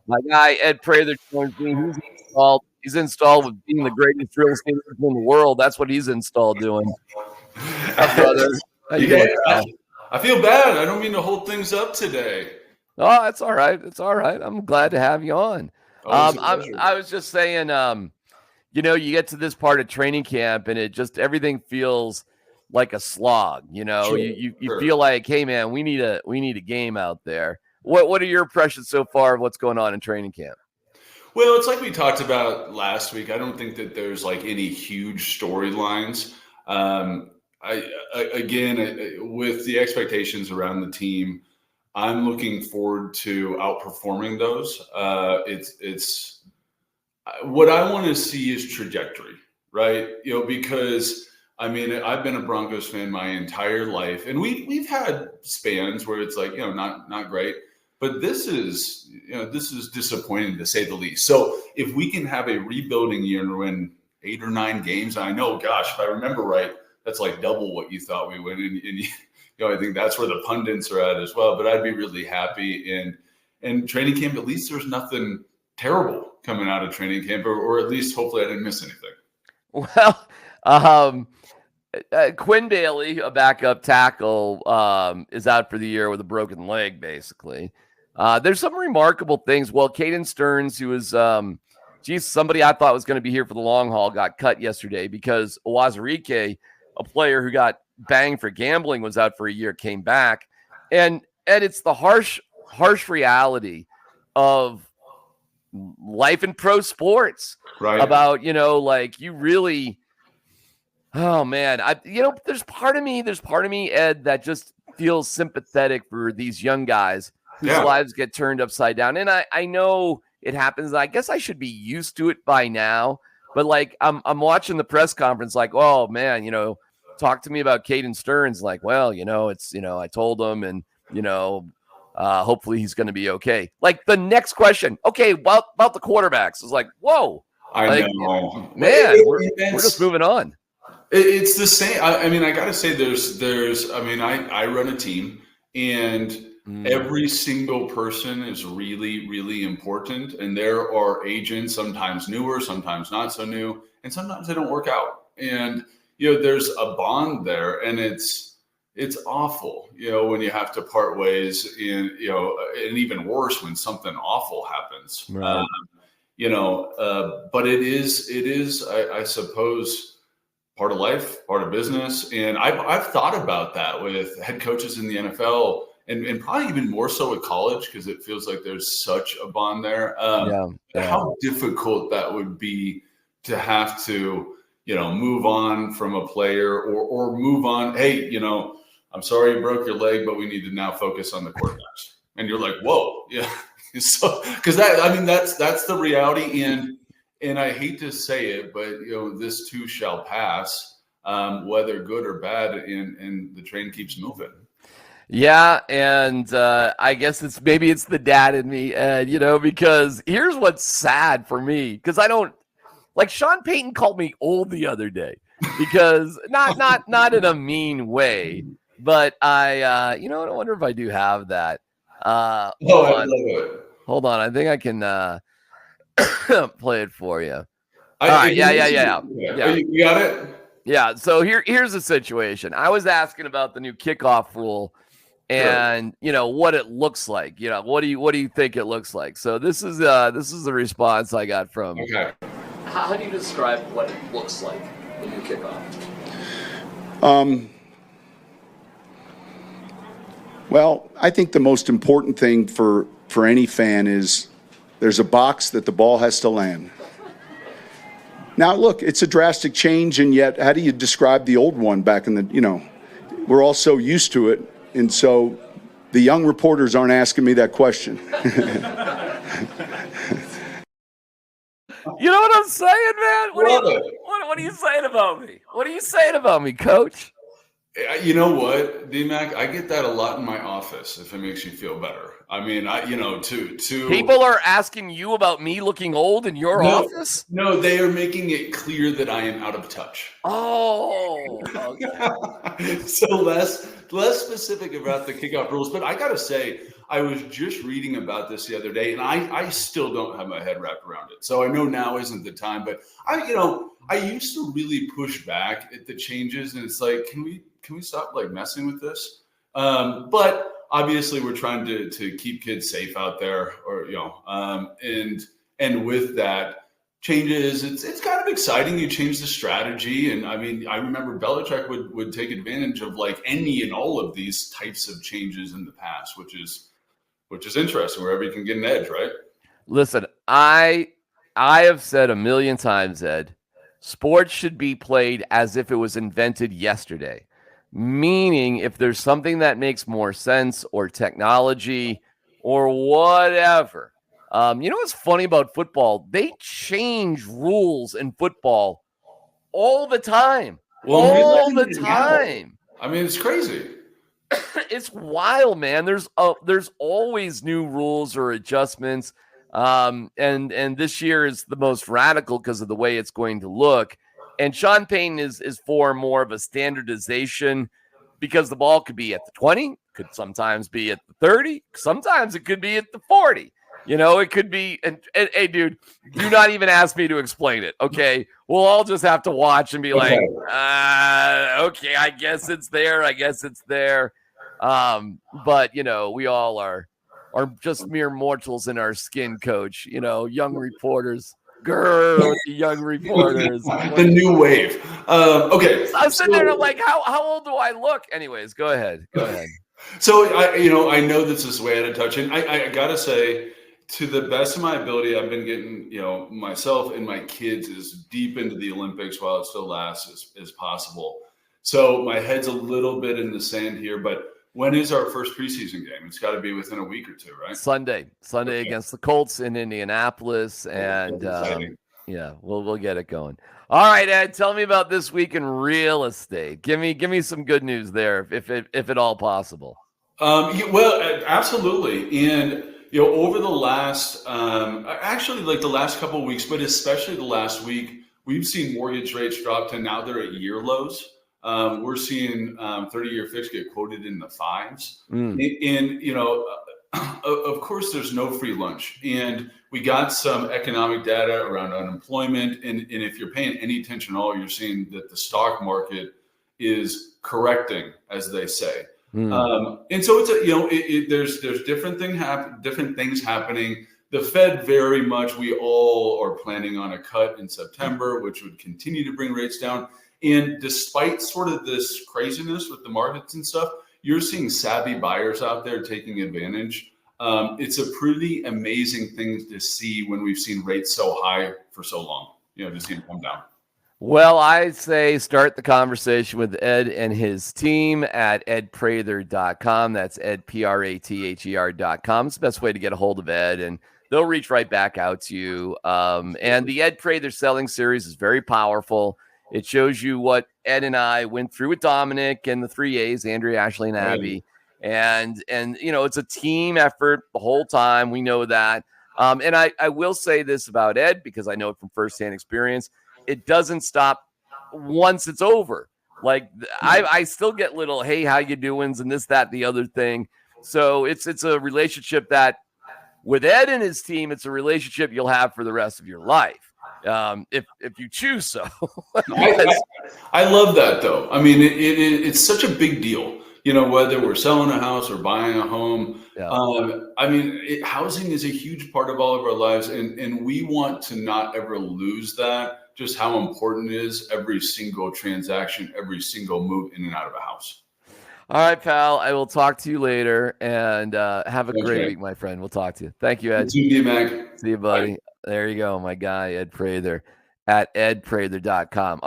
My guy Ed Prather joins me. He's installed. He's installed with being the greatest real estate agent in the world. That's what he's installed doing. What's up, brother? How you doing? I feel bad. I don't mean to hold things up today. Oh, it's all right. It's all right. I'm glad to have you on. I was just saying, you get to this part of training camp and it just everything feels like a slog. Sure, you feel like, hey man, we need a game out there. What are your impressions so far of what's going on in training camp? Well, it's like we talked about last week. I don't think that there's like any huge storylines. With the expectations around the team, I'm looking forward to outperforming those. It's what I want to see is trajectory, right? Because I've been a Broncos fan my entire life, and we've had spans where it's like, not great, but this is disappointing to say the least. So if we can have a rebuilding year and win 8 or 9 games, I know, gosh, if I remember right, that's like double what you thought we would. And I think that's where the pundits are at as well. But I'd be really happy. And training camp, at least there's nothing terrible coming out of training camp, or at least hopefully I didn't miss anything. Well, Quinn Bailey, a backup tackle, is out for the year with a broken leg, basically. There's some remarkable things. Well, Caden Stearns, who was somebody I thought was going to be here for the long haul, got cut yesterday because Owazurike, a player who got banged for gambling, was out for a year, came back. And it's the harsh reality of life in pro sports. Right. About, you really, oh man, there's part of me, Ed, that just feels sympathetic for these young guys whose lives get turned upside down. And I know it happens. I guess I should be used to it by now. But like I'm watching the press conference, like, oh man, talk to me about Caden Stearns. Like, well, it's I told him, and hopefully he's going to be okay. Like the next question, okay, about the quarterbacks, is like, whoa, I know, man, we're just moving on. It's the same. I got to say, I run a team, and every single person is really, really important. And there are agents, sometimes newer, sometimes not so new, and sometimes they don't work out. And, there's a bond there, and it's awful, when you have to part ways and even worse when something awful happens. Right. But it is, I suppose, part of life, part of business. And I've thought about that with head coaches in the NFL, and probably even more so at college, because it feels like there's such a bond there. How difficult that would be to have to, move on from a player or move on. Hey, I'm sorry you broke your leg, but we need to now focus on the quarterbacks. And you're like, whoa, yeah. So, because that's the reality. And I hate to say it, but this too shall pass, whether good or bad, and the train keeps moving. Yeah, and I guess it's the dad in me, because here's what's sad for me, because I don't like Sean Payton called me old the other day, because not in a mean way, but I wonder if I do have that. Hold on, I think I can play it for you. All right, yeah. You got it? Yeah, so here's the situation. I was asking about the new kickoff rule and what it looks like. What do you think it looks like? So this is the response I got from. Okay. How do you describe what it looks like, the new kickoff? Well, I think the most important thing for any fan is there's a box that the ball has to land. Now, look, it's a drastic change, and yet how do you describe the old one back in the, we're all so used to it, and so the young reporters aren't asking me that question. You know what I'm saying, man? What are you saying about me? What are you saying about me, Coach? You know what, D-Mac? I get that a lot in my office, if it makes you feel better. People are asking you about me looking old in your office? No, they are making it clear that I am out of touch. Oh, okay. So less specific about the kickoff rules. But I got to say, I was just reading about this the other day, and I still don't have my head wrapped around it. So I know now isn't the time, but I used to really push back at the changes, and it's like, can we stop like messing with this? But obviously we're trying to keep kids safe out there, or and with that changes, it's kind of exciting. You change the strategy, and I mean, I remember Belichick would take advantage of like any and all of these types of changes in the past, which is interesting. Wherever you can get an edge, right? Listen, I have said a million times, Ed, sports should be played as if it was invented yesterday. Meaning, if there's something that makes more sense, or technology, or whatever. You know what's funny about football? They change rules in football all the time. All the time. I mean, it's crazy. It's wild, man. There's always new rules or adjustments. And this year is the most radical because of the way it's going to look. And Sean Payton is for more of a standardization, because the ball could be at the 20, could sometimes be at the 30, sometimes it could be at the 40. It could be, and hey, dude, do not even ask me to explain it, okay? We'll all just have to watch and be okay, I guess it's there. But, we all are just mere mortals in our skin, Coach. Young reporters. Young reporters. The new wave. Okay. I'm sitting there and I'm like, how old do I look? Anyways, go ahead. So, I know this is way out of touch. And I got to say, to the best of my ability, I've been getting, myself and my kids as deep into the Olympics while it still lasts as possible. So my head's a little bit in the sand here, but when is our first preseason game? It's got to be within a week or two, right? Sunday okay. Against the Colts in Indianapolis. And we'll get it going. All right, Ed, tell me about this week in real estate. Give me some good news there, if at all possible. Well, absolutely. And, over the last, actually like the last couple of weeks, but especially the last week, we've seen mortgage rates drop to now they're at year lows. We're seeing 30-year fixed get quoted in the 5s. And, of course, there's no free lunch. And we got some economic data around unemployment. And if you're paying any attention at all, you're seeing that the stock market is correcting, as they say. And so it's there's different things happening. The Fed, very much, we all are planning on a cut in September, which would continue to bring rates down. And despite sort of this craziness with the markets and stuff, you're seeing savvy buyers out there taking advantage. It's a pretty amazing thing to see when we've seen rates so high for so long, to see them come down. Well, I say start the conversation with Ed and his team at edprather.com. That's edprather.com. It's the best way to get a hold of Ed, and they'll reach right back out to you. And the Ed Prather selling series is very powerful. It shows you what Ed and I went through with Dominic and the 3 A's, Andrea, Ashley, and Abby. And it's a team effort the whole time. We know that. And I will say this about Ed, because I know it from firsthand experience. It doesn't stop once it's over. Like I still get little, hey, how you doings, and this, that, the other thing. So it's a relationship that with Ed and his team, it's a relationship you'll have for the rest of your life. If you choose so. I love that, though. I mean, it's such a big deal, whether we're selling a house or buying a home. Yeah. I mean, housing is a huge part of all of our lives, and we want to not ever lose that, just how important it is, every single transaction, every single move in and out of a house. All right, pal. I will talk to you later, and have a great week, my friend. We'll talk to you. Thank you, Ed. See you, Mac. See you, buddy. Bye. There you go, my guy, Ed Prather, at edprather.com.